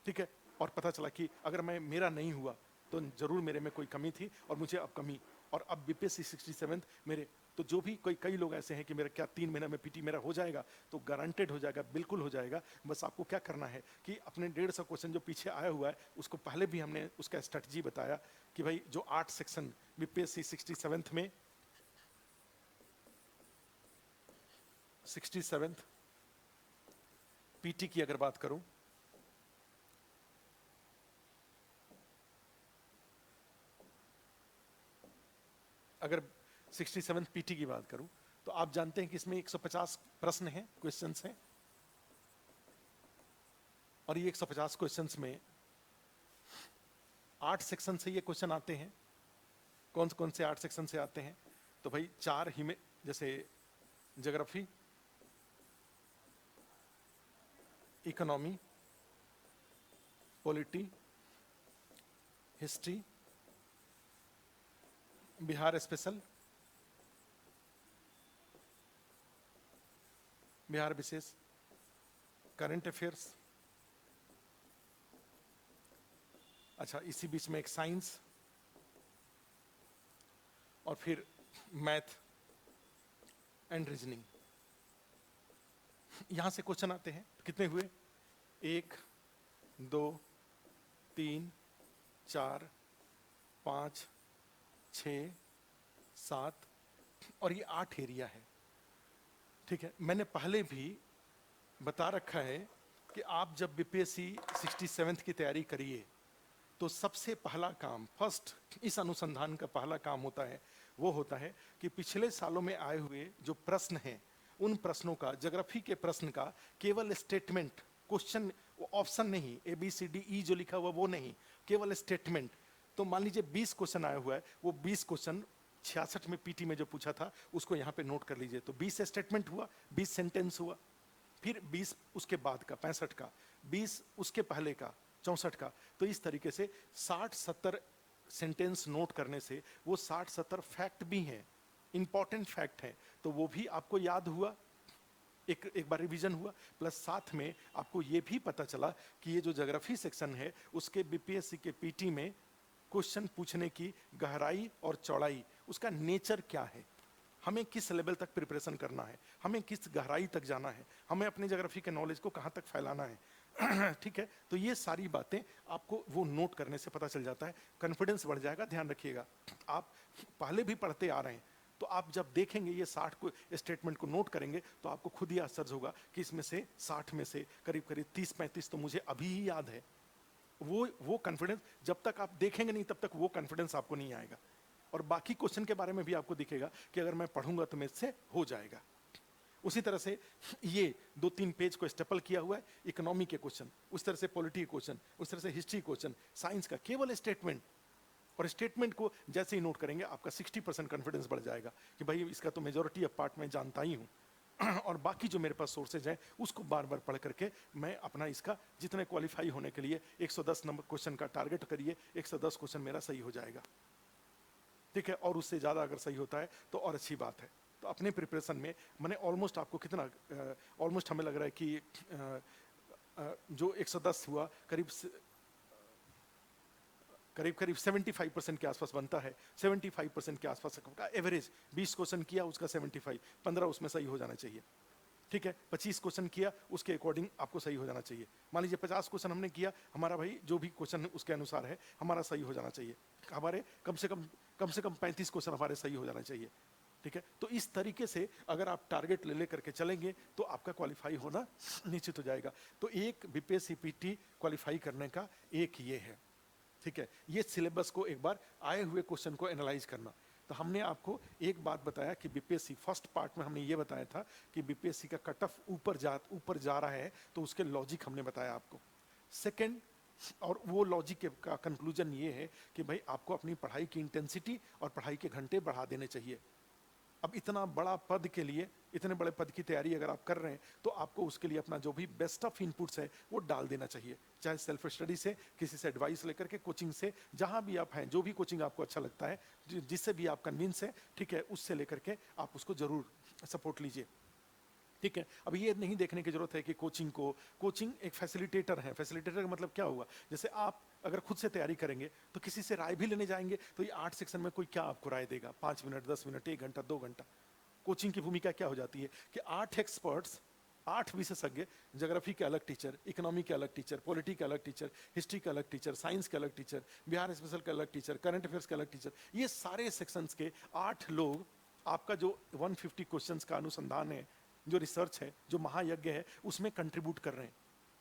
ठीक है, और पता चला कि अगर मेरा नहीं हुआ तो जरूर मेरे में कोई कमी थी और मुझे अब कमी, और अब बीपीएससी 67 मेरे, तो जो भी कई लोग ऐसे हैं कि मेरा क्या 3 महीने में पीटी मेरा हो जाएगा, तो गारंटेड हो जाएगा, बिल्कुल हो जाएगा। बस आपको क्या करना है कि अपने 150 क्वेश्चन जो पीछे आया हुआ है उसको, पहले भी हमने उसका स्ट्रेटजी बताया कि भाई जो 8 सेक्शन बीपीएससी 67 में, 67 पीटी की अगर बात करूं, अगर 67 पीटी की बात करूं, तो आप जानते हैं कि इसमें 150 प्रश्न हैं, क्वेश्चंस हैं, और ये 150 क्वेश्चंस में 8 सेक्शन से ये क्वेश्चन आते हैं। कौन कौन से 8 सेक्शन से आते हैं? तो भाई 4 ही में, जैसे geography, economy, polity, history, Bihar special, Bihar विशेष, करंट अफेयर्स, अच्छा इसी बीच में एक साइंस, और फिर मैथ एंड रीजनिंग। यहां से क्वेश्चन आते हैं, कितने हुए? 1 2 3 4 5 6 7 और ये 8 एरिया है। ठीक है, मैंने पहले भी बता रखा है कि आप जब बीपीएससी 67th की तैयारी करिए तो सबसे पहला काम, फर्स्ट इस अनुसंधान का पहला काम होता है, वो होता है कि पिछले सालों में आए हुए जो प्रश्न हैं उन प्रश्नों का, ज्योग्राफी के प्रश्न का केवल स्टेटमेंट, क्वेश्चन ऑप्शन नहीं, A B C D E जो लिखा हुआ वो नहीं, केवल स्टेटमेंट। तो मान लीजिए 20 क्वेश्चन आया हुआ है, वो 20 क्वेश्चन 66 में पीटी में जो पूछा था उसको यहाँ पे नोट कर लीजिए। तो 20 स्टेटमेंट हुआ, 20 सेंटेंस हुआ, फिर 20 उसके बाद का 65 का, 20 उसके पहले का 64 का। तो इस तरीके से 60-70 सेंटेंस नोट करने से वो 60-70 फैक्ट भी हैं, इंपॉर्टेंट फैक्ट हैं, तो वो भी आपको याद हुआ, एक बार रिवीजन हुआ, प्लस साथ में आपको ये भी पता चला कि ये जो ज्योग्राफी सेक्शन है उसके बीपीएससी के पीटी में क्वेश्चन पूछने की गहराई और चौड़ाई, उसका नेचर क्या है, हमें किस लेवल तक प्रिपरेशन करना है, हमें किस गहराई तक जाना है, हमें अपने ज्योग्राफी के नॉलेज को कहाँ तक फैलाना है। ठीक है, तो ये सारी बातें आपको वो नोट करने से पता चल जाता है, कॉन्फिडेंस बढ़ जाएगा। ध्यान रखिएगा, आप पहले भी पढ़ते आ रहे हैं तो आप जब देखेंगे ये 60 को स्टेटमेंट को नोट करेंगे तो आपको खुद ही आश्चर्य होगा कि इसमें से 60 में से करीब करीब 30-35 तो मुझे अभी ही याद है। वो कॉन्फिडेंस जब तक आप देखेंगे नहीं तब तक वो कॉन्फिडेंस आपको नहीं आएगा। और बाकी क्वेश्चन के बारे में भी आपको दिखेगा कि अगर मैं पढ़ूंगा तो मेरे से हो जाएगा। उसी तरह से ये 2-3 पेज को स्टेपल किया हुआ है, इकोनॉमी के क्वेश्चन, उस तरह से पॉलिटी क्वेश्चन, उस तरह से हिस्ट्री क्वेश्चन, साइंस का केवल स्टेटमेंट। और स्टेटमेंट को जैसे ही नोट करेंगे आपका 60% कॉन्फिडेंस बढ़ जाएगा कि भाई इसका तो मेजॉरिटी ऑफ पार्ट मैं जानता ही हूँ। और बाकी जो मेरे पास सोर्सेज हैं उसको बार बार पढ़ करके मैं अपना इसका जितने क्वालिफाई होने के लिए 110 नंबर क्वेश्चन का टारगेट करिए, 110 क्वेश्चन मेरा सही हो जाएगा। ठीक है, और उससे ज़्यादा अगर सही होता है तो और अच्छी बात है। तो अपने प्रिपरेशन में मैंने ऑलमोस्ट आपको कितना, ऑलमोस्ट हमें लग रहा है कि जो 110 हुआ करीब 75% के आसपास बनता है। 75% के आसपास का एवरेज, 20 क्वेश्चन किया उसका 75, 15 उसमें सही हो जाना चाहिए। ठीक है, 25 क्वेश्चन किया उसके अकॉर्डिंग आपको सही हो जाना चाहिए। मान लीजिए 50 क्वेश्चन हमने किया, हमारा भाई जो भी क्वेश्चन उसके अनुसार है हमारा सही हो जाना चाहिए। हमारे कम से कम 35 क्वेश्चन हमारे सही हो जाना चाहिए। ठीक है, तो इस तरीके से अगर आप टारगेट ले करके चलेंगे तो आपका क्वालिफाई होना निश्चित हो जाएगा। तो एक बीपीएससी पीटी क्वालिफाई करने का एक ये है। ठीक है, ये सिलेबस को एक बार आए हुए क्वेश्चन को एनालाइज करना। तो हमने आपको एक बात बताया कि बीपीएससी फर्स्ट पार्ट में हमने ये बताया था कि बीपीएससी का कट ऑफ ऊपर जा रहा है, तो उसके लॉजिक हमने बताया आपको। सेकंड, और वो लॉजिक का कंक्लूजन ये है कि भाई आपको अपनी पढ़ाई की इंटेंसिटी और पढ़ाई के घंटे बढ़ा देने चाहिए। अब इतना बड़ा पद के लिए, इतने बड़े पद की तैयारी अगर आप कर रहे हैं तो आपको उसके लिए अपना जो भी बेस्ट ऑफ इनपुट्स है वो डाल देना चाहिए, चाहे सेल्फ स्टडी से, किसी से एडवाइस लेकर के, कोचिंग से, जहां भी आप हैं, जो भी कोचिंग आपको अच्छा लगता है, जिससे भी आप कन्विंस है, ठीक है, उससे लेकर के आप उसको जरूर सपोर्ट लीजिए। ठीक है, अब ये नहीं देखने की जरूरत है कि कोचिंग एक फैसिलिटेटर है। फैसिलिटेटर का मतलब क्या हुआ, जैसे आप अगर खुद से तैयारी करेंगे तो किसी से राय भी लेने जाएंगे तो ये 8 सेक्शन में कोई क्या आपको राय देगा, 5 मिनट, 10 मिनट, 1 घंटा, 2 घंटा। कोचिंग की भूमिका क्या हो जाती है कि 8 एक्सपर्ट्स, 8 विशेषज्ञ, ज्योग्राफी के अलग टीचर, इकोनॉमी के अलग टीचर, पॉलिटी के अलग टीचर, हिस्ट्री के अलग टीचर, साइंस के अलग टीचर, बिहार स्पेशल के अलग टीचर, करंट अफेयर्स के अलग टीचर, ये सारे सेक्शंस के 8 लोग आपका जो 150 क्वेश्चंस का अनुसंधान है, जो रिसर्च है, जो महायज्ञ है, उसमें कंट्रीब्यूट कर रहे हैं।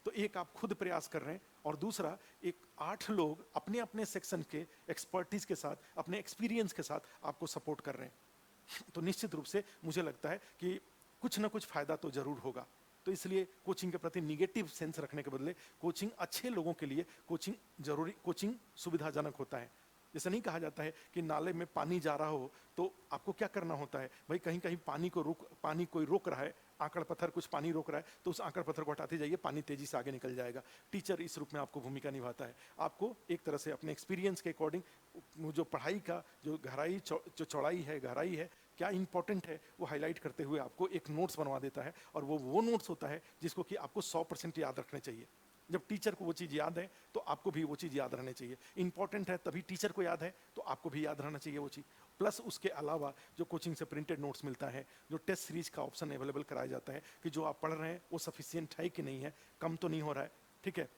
तो एक आप खुद प्रयास कर रहे हैं और दूसरा एक 8 लोग अपने अपने सेक्शन के एक्सपर्टीज के साथ, अपने एक्सपीरियंस के साथ आपको सपोर्ट कर रहे हैं। तो निश्चित रूप से मुझे लगता है कि कुछ ना कुछ फायदा तो जरूर होगा। तो इसलिए कोचिंग के प्रति निगेटिव सेंस रखने के बदले कोचिंग अच्छे लोगों के लिए कोचिंग सुविधाजनक होता है। जैसे नहीं कहा जाता है कि नाले में पानी जा रहा हो तो आपको क्या करना होता है, भाई कहीं कहीं पानी कोई रोक रहा है आंकड़ पत्थर कुछ पानी रोक रहा है तो उस आंकड़ पत्थर को हटाते जाइए, पानी तेजी से आगे निकल जाएगा। टीचर इस रूप में आपको भूमिका निभाता है। आपको एक तरह से अपने एक्सपीरियंस के अकॉर्डिंग जो पढ़ाई का जो गहराई जो चौड़ाई है, गहराई है, क्या इंपॉर्टेंट है, वो हाईलाइट करते हुए आपको एक नोट्स बनवा देता है। और वो नोट्स होता है जिसको कि आपको 100% याद रखने चाहिए। जब टीचर को वो चीज़ याद है तो आपको भी वो चीज़ याद रहनी चाहिए। इंपॉर्टेंट है तभी टीचर को याद है तो आपको भी याद रहना चाहिए वो चीज़। प्लस उसके अलावा जो कोचिंग से प्रिंटेड नोट्स मिलता है, जो टेस्ट सीरीज का ऑप्शन अवेलेबल कराया जाता है कि जो आप पढ़ रहे हैं वो सफिशियंट है कि नहीं है, कम तो नहीं हो रहा है, ठीक है,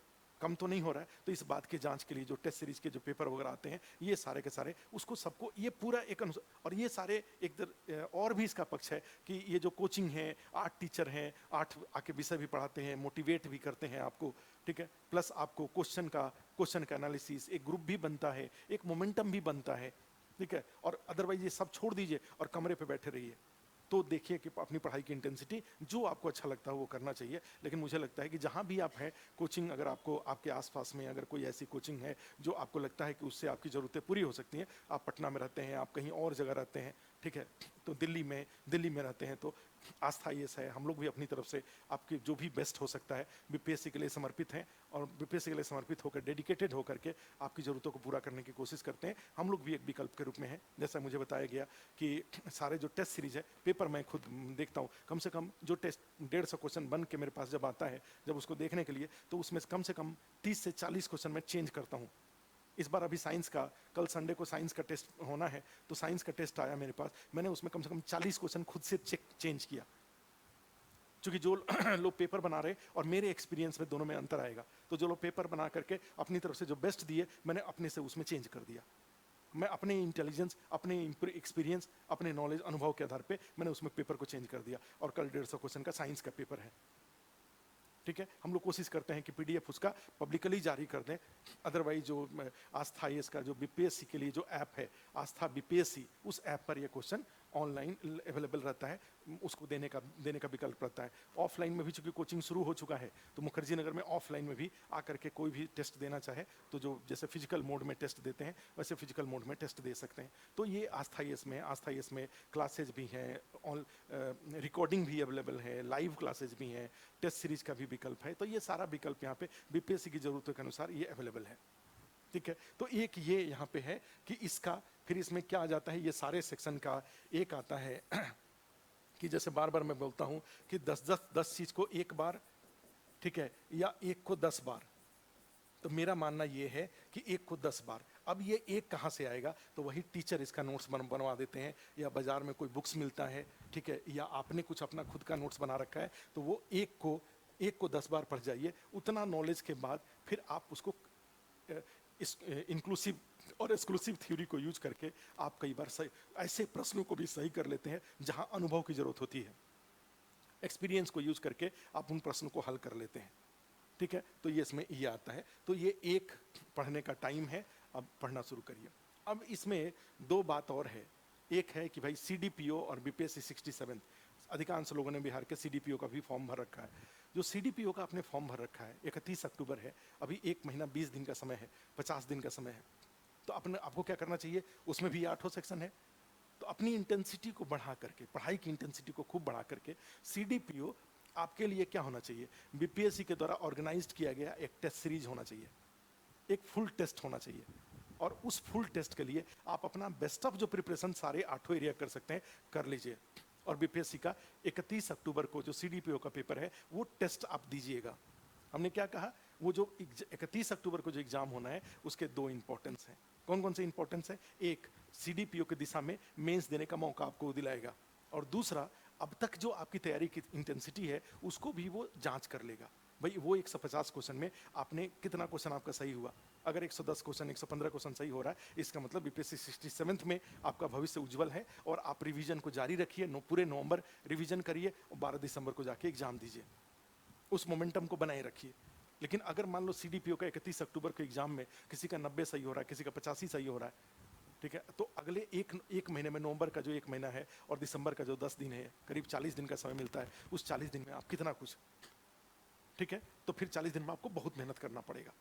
कम तो नहीं हो रहा है। तो इस बात की जांच के लिए जो टेस्ट सीरीज के जो पेपर वगैरह आते हैं, ये सारे के सारे उसको सबको ये पूरा एक और ये सारे एक और भी इसका पक्ष है कि ये जो कोचिंग है, 8 टीचर हैं, 8 आके विषय भी पढ़ाते हैं, मोटिवेट भी करते हैं आपको, ठीक है। प्लस आपको क्वेश्चन का एनालिसिस, एक ग्रुप भी बनता है, एक मोमेंटम भी बनता है, ठीक है। और अदरवाइज ये सब छोड़ दीजिए और कमरे पे बैठे रहिए, तो देखिए कि अपनी पढ़ाई की इंटेंसिटी जो आपको अच्छा लगता है वो करना चाहिए। लेकिन मुझे लगता है कि जहाँ भी आप हैं, कोचिंग अगर आपको आपके आसपास में अगर कोई ऐसी कोचिंग है जो आपको लगता है कि उससे आपकी ज़रूरतें पूरी हो सकती हैं, आप पटना में रहते हैं, आप कहीं और जगह रहते हैं, ठीक है, तो दिल्ली में रहते हैं, तो आस्था IAS है, हम लोग भी अपनी तरफ से आपके जो भी बेस्ट हो सकता है BPSC के लिए समर्पित हैं। और BPSC के लिए समर्पित होकर, डेडिकेटेड होकर के आपकी ज़रूरतों को पूरा करने की कोशिश करते हैं। हम लोग भी एक विकल्प के रूप में हैं। जैसा मुझे बताया गया कि सारे जो टेस्ट सीरीज है, पेपर मैं खुद देखता हूँ, कम से कम जो टेस्ट 150 क्वेश्चन बन के मेरे पास जब आता है, जब उसको देखने के लिए, तो उसमें कम से कम 30 से 40 क्वेश्चन मैं चेंज करता हूँ। इस बार अभी साइंस का, कल संडे को साइंस का टेस्ट होना है, तो साइंस का टेस्ट आया मेरे पास, मैंने उसमें कम से कम 40 क्वेश्चन खुद से चेंज किया, क्योंकि जो लोग पेपर बना रहे और मेरे एक्सपीरियंस में दोनों में अंतर आएगा। तो जो लोग पेपर बना करके अपनी तरफ से जो बेस्ट दिए, मैंने अपने से उसमें चेंज कर दिया। मैं अपने इंटेलिजेंस, अपने एक्सपीरियंस, अपने नॉलेज, अनुभव के आधार पे मैंने उसमें पेपर को चेंज कर दिया। और कल 150 क्वेश्चन का साइंस का पेपर है, ठीक है। हम लोग कोशिश करते हैं कि PDF उसका पब्लिकली जारी कर दें। अदरवाइज जो आस्था IAS का जो BPSC के लिए जो ऐप है, आस्था BPSC, उस ऐप पर ये क्वेश्चन ऑनलाइन अवेलेबल रहता है, उसको देने का विकल्प रहता है। ऑफलाइन में भी चूंकि कोचिंग शुरू हो चुका है, तो मुखर्जी नगर में ऑफलाइन में भी आकर के कोई भी टेस्ट देना चाहे तो जो जैसे फिजिकल मोड में टेस्ट देते हैं वैसे फिजिकल मोड में टेस्ट दे सकते हैं। तो ये आस्था IAS में क्लासेज भी हैं, रिकॉर्डिंग भी अवेलेबल है, लाइव क्लासेज भी हैं, टेस्ट सीरीज का भी विकल्प है। तो ये सारा विकल्प यहाँ पे BPSC की जरूरतों के अनुसार ये अवेलेबल है, ठीक है। तो एक ये यहाँ पे है कि इसका फिर इसमें क्या आ जाता है, ये सारे सेक्शन का एक आता है कि जैसे बार बार मैं बोलता हूँ कि 10 चीज को एक बार, ठीक है, या एक को 10 बार। तो मेरा मानना ये है कि एक को 10 बार। अब ये एक कहाँ से आएगा, तो वही टीचर इसका नोट्स बनवा देते हैं, या बाजार में कोई बुक्स मिलता है, ठीक है, या आपने कुछ अपना खुद का नोट्स बना रखा है, तो वो एक को 10 बार पढ़ जाइए। उतना नॉलेज के बाद फिर आप उसको इंक्लूसिव और एक्सक्लूसिव थ्योरी को यूज करके आप कई बार सही ऐसे प्रश्नों को भी सही कर लेते हैं जहां अनुभव की जरूरत होती है। एक्सपीरियंस को यूज करके आप उन प्रश्नों को हल कर लेते हैं, ठीक है। तो ये इसमें ये आता है। तो ये एक पढ़ने का टाइम है, अब पढ़ना शुरू करिए। अब इसमें 2 बात और है। एक है कि भाई CDPO और BPSC 67, अधिकांश लोगों ने बिहार के CDPO का भी फॉर्म भर रखा है। जो CDPO का आपने फॉर्म भर रखा है, 31 अक्टूबर है, अभी 1 महीना 20 दिन का समय है, 50 दिन का समय है। तो आपको क्या करना चाहिए, उसमें भी 8 सेक्शन है, तो अपनी इंटेंसिटी को बढ़ा करके, पढ़ाई की इंटेंसिटी को खूब बढ़ा करके CDPO आपके लिए क्या होना चाहिए, BPSC के द्वारा ऑर्गेनाइज्ड किया गया एक टेस्ट सीरीज होना चाहिए, एक फुल टेस्ट होना चाहिए। और उस फुल टेस्ट के लिए आप अपना बेस्ट ऑफ जो प्रिपरेशन सारे 8 एरिया कर सकते हैं, कर लीजिए। और BPSC का 31 अक्टूबर को जो CDPO का पेपर है, वो टेस्ट आप दीजिएगा। हमने क्या कहा, वो जो 31 अक्टूबर को जो एग्जाम होना है, उसके 2 इंपॉर्टेंस हैं। कौन कौन से इंपॉर्टेंस है, एक CDPO की दिशा में मेंस देने का मौका आपको दिलाएगा, और दूसरा अब तक जो आपकी तैयारी की इंटेंसिटी है उसको भी वो जांच कर लेगा। भाई वो 150 क्वेश्चन में आपने कितना क्वेश्चन आपका सही हुआ। अगर 110 क्वेश्चन, 115 क्वेश्चन सही हो रहा है, इसका मतलब BPSC 67 में आपका भविष्य उज्जवल है। और आप रिवीजन को जारी रखिए, पूरे नवंबर रिवीजन करिए और 12 दिसंबर को जाके एग्जाम दीजिए, उस मोमेंटम को बनाए रखिए। लेकिन अगर मान लो CDPO का 31 अक्टूबर के एग्जाम में किसी का 90 सही हो रहा है, किसी का 85 सही हो रहा है, ठीक है, तो अगले एक महीने में, नवंबर का जो 1 महीना है और दिसंबर का जो 10 दिन है, करीब 40 दिन का समय मिलता है। उस 40 दिन में आप कितना कुछ, ठीक है, तो फिर 40 दिन में आपको बहुत मेहनत करना पड़ेगा।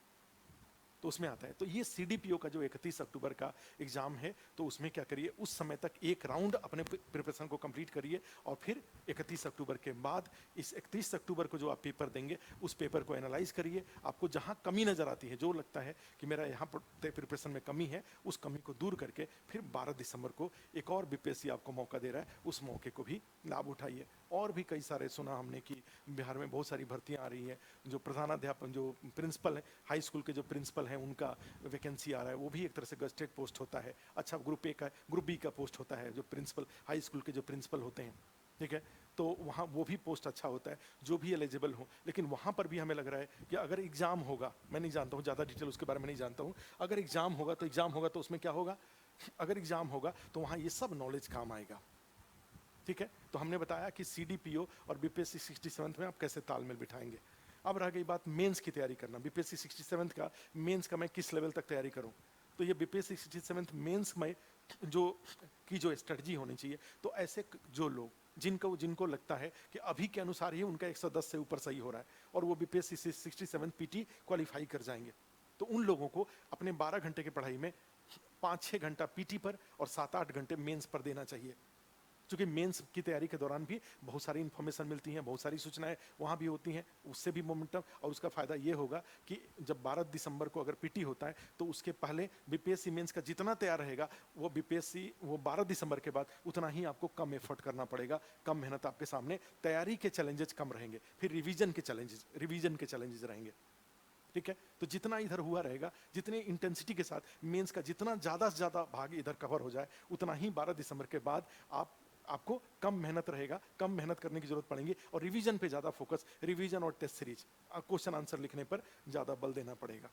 तो उसमें आता है। तो ये सीडीपीओ का जो 31 अक्टूबर का एग्जाम है, तो उसमें क्या करिए, उस समय तक एक राउंड अपने प्रिपरेशन को कंप्लीट करिए, और फिर 31 अक्टूबर के बाद इस 31 अक्टूबर को जो आप पेपर देंगे उस पेपर को एनालाइज करिए। आपको जहां कमी नजर आती है, जो लगता है कि मेरा यहाँ प्रिपरेशन में कमी है, उस कमी को दूर करके फिर 12 दिसंबर को एक और बीपीएससी आपको मौका दे रहा है, उस मौके को भी लाभ उठाइए। और भी कई सारे सुना हमने कि बिहार में बहुत सारी भर्तियां आ रही है, जो प्रधानाध्यापक, जो प्रिंसिपल है, हाई स्कूल के जो प्रिंसिपल हैं, उनका वैकेंसी आ रहा है, वो भी एक तरह से गस्टेड पोस्ट होता है। अच्छा, ग्रुप ए का, ग्रुप बी का पोस्ट होता है, जो प्रिंसिपल, हाई स्कूल के जो प्रिंसिपल होते हैं, ठीक है, तो वहाँ वो भी पोस्ट अच्छा होता है, जो भी एलिजिबल हो। लेकिन वहाँ पर भी हमें लग रहा है कि अगर एग्जाम होगा, मैं नहीं जानता हूँ ज़्यादा डिटेल उसके बारे में नहीं जानता हूँ, अगर एग्जाम होगा तो उसमें क्या होगा, अगर एग्जाम होगा तो वहाँ ये सब नॉलेज काम आएगा, ठीक है। तो हमने बताया कि सीडीपीओ और बीपीएससी 67 में आप कैसे तालमेल बिठाएंगे। अब रह गई बात मेंस की तैयारी करना। बीपीएससी 67 का मेंस का मैं किस लेवल तक तैयारी करूं, तो ये बीपीएससी 67 मेंस में जो स्ट्रेटजी होनी चाहिए, तो ऐसे जो लोग जिनको लगता है कि अभी के अनुसार ही उनका 110 से ऊपर सही हो रहा है और वो बीपीएससी 67 पीटी क्वालिफाई कर जाएंगे, तो उन लोगों को अपने 12 घंटे की पढ़ाई में 5-6 घंटा पीटी पर और 7-8 घंटे मेंस पर देना चाहिए। क्योंकि मेंस की तैयारी के दौरान भी बहुत सारी इन्फॉर्मेशन मिलती हैं, बहुत सारी सूचनाएं वहाँ भी होती हैं, उससे भी मोमेंटम, और उसका फायदा ये होगा कि जब 12 दिसंबर को अगर पीटी होता है तो उसके पहले बीपीएससी मेंस का जितना तैयार रहेगा वो बीपीएससी वो 12 दिसंबर के बाद उतना ही आपको कम एफर्ट करना पड़ेगा, कम मेहनत आपके सामने, तैयारी के चैलेंजेस कम रहेंगे, फिर रिवीजन के चैलेंजेस रहेंगे, ठीक है। तो जितना इधर हुआ रहेगा, जितने इंटेंसिटी के साथ मेंस का जितना ज़्यादा से ज़्यादा भाग इधर कवर हो जाए, उतना ही 12 दिसंबर के बाद आपको कम मेहनत रहेगा, कम मेहनत करने की जरूरत पड़ेगी, और रिवीजन पे ज़्यादा फोकस, रिवीजन और टेस्ट सीरीज, क्वेश्चन आंसर लिखने पर ज़्यादा बल देना पड़ेगा,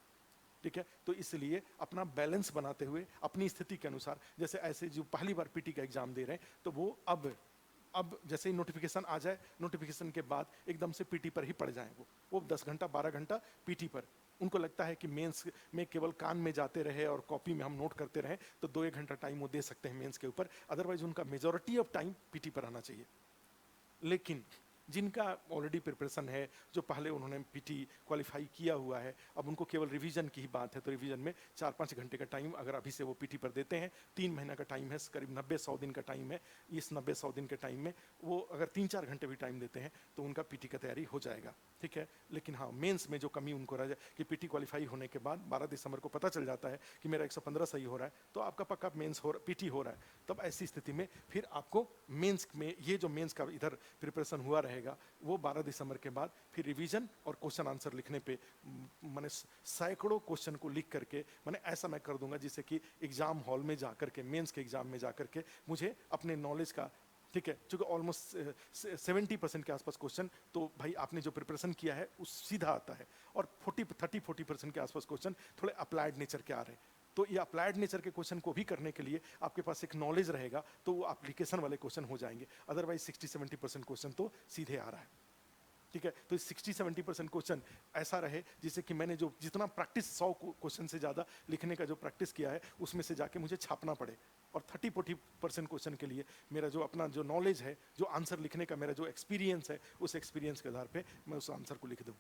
ठीक है। तो इसलिए अपना बैलेंस बनाते हुए अपनी स्थिति के अनुसार, जैसे ऐसे जो पहली बार पीटी का एग्जाम दे रहे हैं, तो वो अब जैसे ही नोटिफिकेशन आ जाए, नोटिफिकेशन के बाद एकदम से पीटी पर ही पड़ जाएं, वो 10 घंटा 12 घंटा पीटी पर। उनको लगता है कि मेंस में केवल कान में जाते रहे और कॉपी में हम नोट करते रहे, तो 2-1 घंटा टाइम वो दे सकते हैं मेंस के ऊपर, अदरवाइज उनका मेजॉरिटी ऑफ टाइम पीटी पर आना चाहिए। लेकिन जिनका ऑलरेडी प्रिपरेशन है, जो पहले उन्होंने पीटी क्वालिफाई किया हुआ है, अब उनको केवल रिवीजन की ही बात है, तो रिवीजन में 4-5 घंटे का टाइम अगर अभी से वो पीटी पर देते हैं, 3 महीना का टाइम है, करीब 90-100 दिन का टाइम है, इस 90-100 दिन के टाइम में वो अगर 3-4 घंटे भी टाइम देते हैं तो उनका पीटी का तैयारी हो जाएगा, ठीक है। लेकिन हाँ, मेंस में जो कमी उनको रह जाए कि पीटी क्वालिफाई होने के बाद 12 दिसंबर को पता चल जाता है कि मेरा 115 सही हो रहा है, तो आपका पक्का मेंस पीटी हो रहा है, तब ऐसी स्थिति में फिर आपको मेंस में ये जो मेंस का इधर प्रिपरेशन हुआ रहेगा, वो 12 दिसंबर के बाद फिर रिवीजन और क्वेश्चन आंसर लिखने पे मैंने सैकड़ों क्वेश्चन को लिख करके मैंने ऐसा मैं कर दूंगा जिससे कि एग्जाम हॉल में जाकर के, मेंस के एग्जाम में जाकर के मुझे अपने नॉलेज का, ठीक है, क्योंकि ऑलमोस्ट 70% के आसपास क्वेश्चन तो भाई आपने जो प्रिपरेशन किया है उस सीधा आता है, और 40% के आसपास क्वेश्चन थोड़े अप्लाइड नेचर के आ रहे हैं। तो ये अप्लाइड नेचर के क्वेश्चन को भी करने के लिए आपके पास एक नॉलेज रहेगा, तो वो एप्लीकेशन वाले क्वेश्चन हो जाएंगे, अदरवाइज 60-70% क्वेश्चन तो सीधे आ रहा है, ठीक है। तो 60-70% क्वेश्चन ऐसा रहे जिससे कि मैंने जो जितना प्रैक्टिस 100 क्वेश्चन से ज़्यादा लिखने का जो प्रैक्टिस किया है उसमें से जाके मुझे छापना पड़े, और 30-40% क्वेश्चन के लिए मेरा जो अपना जो नॉलेज है, जो आंसर लिखने का मेरा जो एक्सपीरियंस है, उस एक्सपीरियंस के आधार पे मैं उस आंसर को लिख दूँ।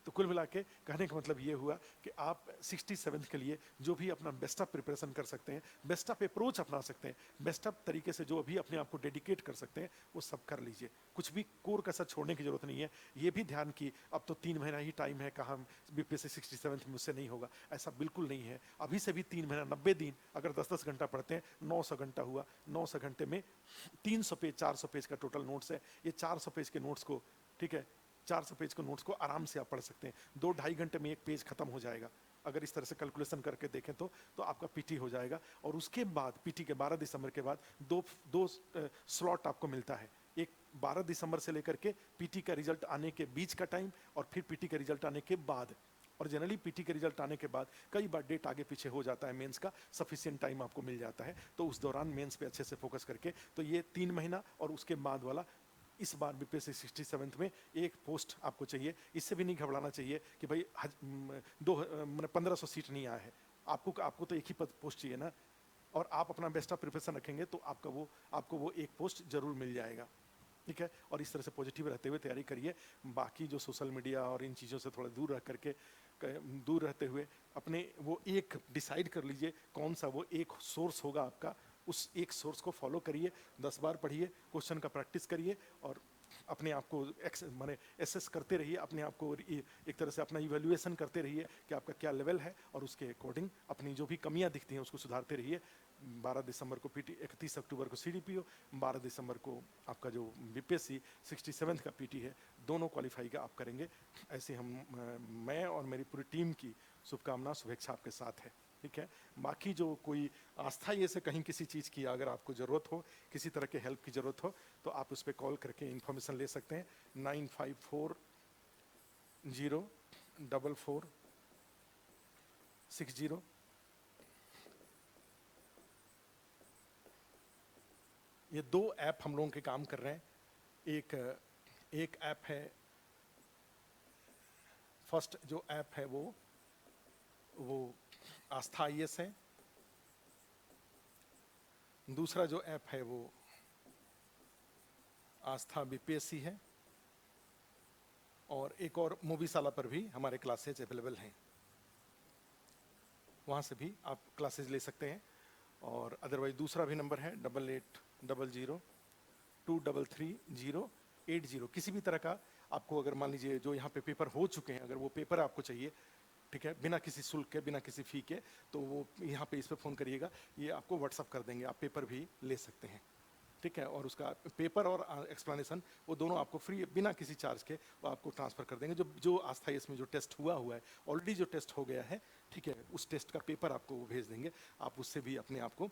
तो कुल मिला के कहने का मतलब ये हुआ कि आप 67 के लिए जो भी अपना बेस्ट ऑफ प्रिपरेशन कर सकते हैं, बेस्ट ऑफ अप्रोच अपना सकते हैं, बेस्ट ऑफ तरीके से जो भी अपने आप को डेडिकेट कर सकते हैं, वो सब कर लीजिए। कुछ भी कोर कसर छोड़ने की जरूरत नहीं है। ये भी ध्यान की अब तो 3 महीना ही टाइम है, कहाँ बीपीएससी 67 मुझसे नहीं होगा, ऐसा बिल्कुल नहीं है। अभी से भी 3 महीना 90 दिन अगर 10-10 घंटा पढ़ते हैं, 900 घंटा हुआ, 900 घंटे में 300 पेज 400 पेज का टोटल नोट्स है। ये 400 पेज के नोट्स को, ठीक है, 400 पेज के नोट्स को आराम से आप पढ़ सकते हैं। 2-2.5 घंटे में एक पेज खत्म हो जाएगा अगर इस तरह से कैलकुलेशन करके देखें तो आपका पीटी हो जाएगा। और उसके बाद पीटी के 12 दिसंबर के बाद दो स्लॉट आपको मिलता है, एक 12 दिसंबर से लेकर के पीटी का रिजल्ट आने के बीच का टाइम, और फिर पीटी का रिजल्ट आने के बाद। और जनरली पीटी के रिजल्ट आने के बाद कई बार डेट आगे पीछे हो जाता है, मेंस का सफिशिएंट टाइम आपको मिल जाता है, तो उस दौरान मेंस पे अच्छे से फोकस करके, तो ये 3 महीना और उसके बाद वाला, इस बार बीपीएससी 67 में एक पोस्ट आपको चाहिए। इससे भी नहीं घबराना चाहिए कि भाई 1500 सीट नहीं आया है, आपको तो एक ही पोस्ट चाहिए ना, और आप अपना बेस्ट ऑफ प्रिपरेशन रखेंगे तो आपको वो एक पोस्ट जरूर मिल जाएगा, ठीक है। और इस तरह से पॉजिटिव रहते हुए तैयारी करिए। बाकी जो सोशल मीडिया और इन चीज़ों से थोड़ा दूर रह करके दूर रहते हुए अपने वो एक डिसाइड कर लीजिए कौन सा वो एक सोर्स होगा आपका, उस एक सोर्स को फॉलो करिए, 10 बार पढ़िए, क्वेश्चन का प्रैक्टिस करिए और अपने आप को माने एसेस करते रहिए, अपने आप को एक तरह से अपना इवैल्यूएशन करते रहिए कि आपका क्या लेवल है और उसके अकॉर्डिंग अपनी जो भी कमियां दिखती हैं उसको सुधारते रहिए। 12 दिसंबर को पीटी, 31 अक्टूबर को सीडीपीओ, 12 दिसंबर को आपका जो बीपीएससी 67 का पीटी है, दोनों क्वालिफाई का आप करेंगे। ऐसे मैं और मेरी पूरी टीम की शुभकामना शुभेच्छा आपके साथ है, ठीक है। बाकी जो कोई आस्था ये से कहीं किसी चीज़ की अगर आपको ज़रूरत हो, किसी तरह के हेल्प की ज़रूरत हो तो आप उस पर कॉल करके इन्फॉर्मेशन ले सकते हैं। 95404460। ये 2 ऐप हम लोगों के काम कर रहे हैं। एक ऐप है, फर्स्ट जो ऐप है वो आस्था आईएएस है। दूसरा जो ऐप है वो आस्था बीपीएससी है। और एक और मूवीशाला पर भी हमारे क्लासेज अवेलेबल हैं, वहाँ से भी आप क्लासेज ले सकते हैं। और अदरवाइज दूसरा भी नंबर है 8800233080। किसी भी तरह का आपको अगर मान लीजिए जो यहाँ पे पेपर हो चुके हैं, अगर वो पेपर आपको चाहिए, ठीक है, बिना किसी शुल्क के, बिना किसी फी के, तो वो यहाँ पे इस पर फ़ोन करिएगा, ये आपको व्हाट्सअप कर देंगे, आप पेपर भी ले सकते हैं, ठीक है। और उसका पेपर और एक्सप्लेनेशन वो दोनों आपको फ्री, बिना किसी चार्ज के वो आपको ट्रांसफ़र कर देंगे। जो आस्था इसमें जो टेस्ट हुआ है, ऑलरेडी जो टेस्ट हो गया है, ठीक है, उस टेस्ट का पेपर आपको वो भेज देंगे, आप उससे भी अपने आप को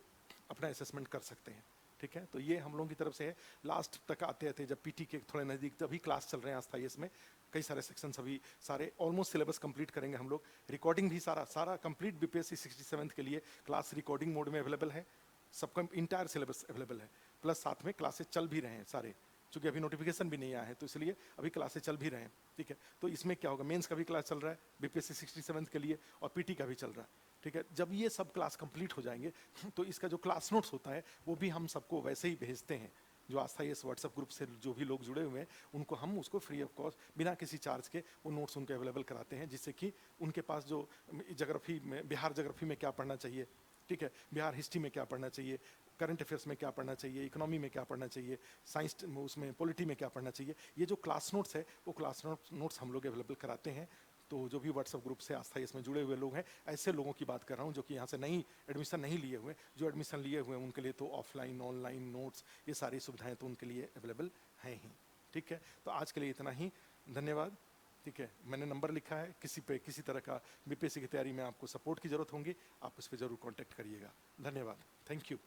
अपना असेसमेंट कर सकते हैं, ठीक है। तो ये हम लोगों की तरफ से है। लास्ट तक आते थे जब पीटी के थोड़े नज़दीक, तभी क्लास चल रहे हैं आस्था इसमें, कई सारे सेक्शन अभी सारे ऑलमोस्ट सिलेबस कंप्लीट करेंगे हम लोग। रिकॉर्डिंग भी सारा कंप्लीट बीपीएससी 67 के लिए क्लास रिकॉर्डिंग मोड में अवेलेबल है, सबका इंटायर सिलेबस अवेलेबल है, प्लस साथ में क्लासेस चल भी रहे हैं सारे, चूँकि अभी नोटिफिकेशन भी नहीं आया है तो इसलिए अभी क्लासेस चल भी रहे हैं, ठीक है। तो इसमें क्या होगा, मेंस का भी क्लास चल रहा है बीपीएससी 67 के लिए और पीटी का भी चल रहा है, ठीक है। जब ये सब क्लास कंप्लीट हो जाएंगे तो इसका जो क्लास नोट्स होता है वो भी हम सबको वैसे ही भेजते हैं। जो आस्था इस व्हाट्सएप ग्रुप से जो भी लोग जुड़े हुए हैं उनको हम उसको फ्री ऑफ कॉस्ट बिना किसी चार्ज के वो नोट्स उनके अवेलेबल कराते हैं, जिससे कि उनके पास जो ज्योग्राफी में, बिहार ज्योग्राफी में क्या पढ़ना चाहिए, ठीक है, बिहार हिस्ट्री में क्या पढ़ना चाहिए, करंट अफेयर्स में क्या पढ़ना चाहिए, इकोनॉमी में क्या पढ़ना चाहिए, साइंस उसमें पॉलिटी में क्या पढ़ना चाहिए, ये जो क्लास नोट्स है वो क्लास नोट्स हम लोग अवेलेबल कराते हैं। तो जो भी व्हाट्सएप ग्रुप से आस्था इसमें जुड़े हुए लोग हैं, ऐसे लोगों की बात कर रहा हूँ जो कि यहाँ से एडमिशन नहीं लिए हुए, जो एडमिशन लिए हुए हैं उनके लिए तो ऑफलाइन ऑनलाइन नोट्स ये सारी सुविधाएं तो उनके लिए अवेलेबल हैं ही, ठीक है। तो आज के लिए इतना ही, धन्यवाद, ठीक है। मैंने नंबर लिखा है, किसी तरह का बीपीएससी की तैयारी में आपको सपोर्ट की जरूरत होगी, आप उस पर जरूर कॉन्टैक्ट करिएगा। धन्यवाद, थैंक यू।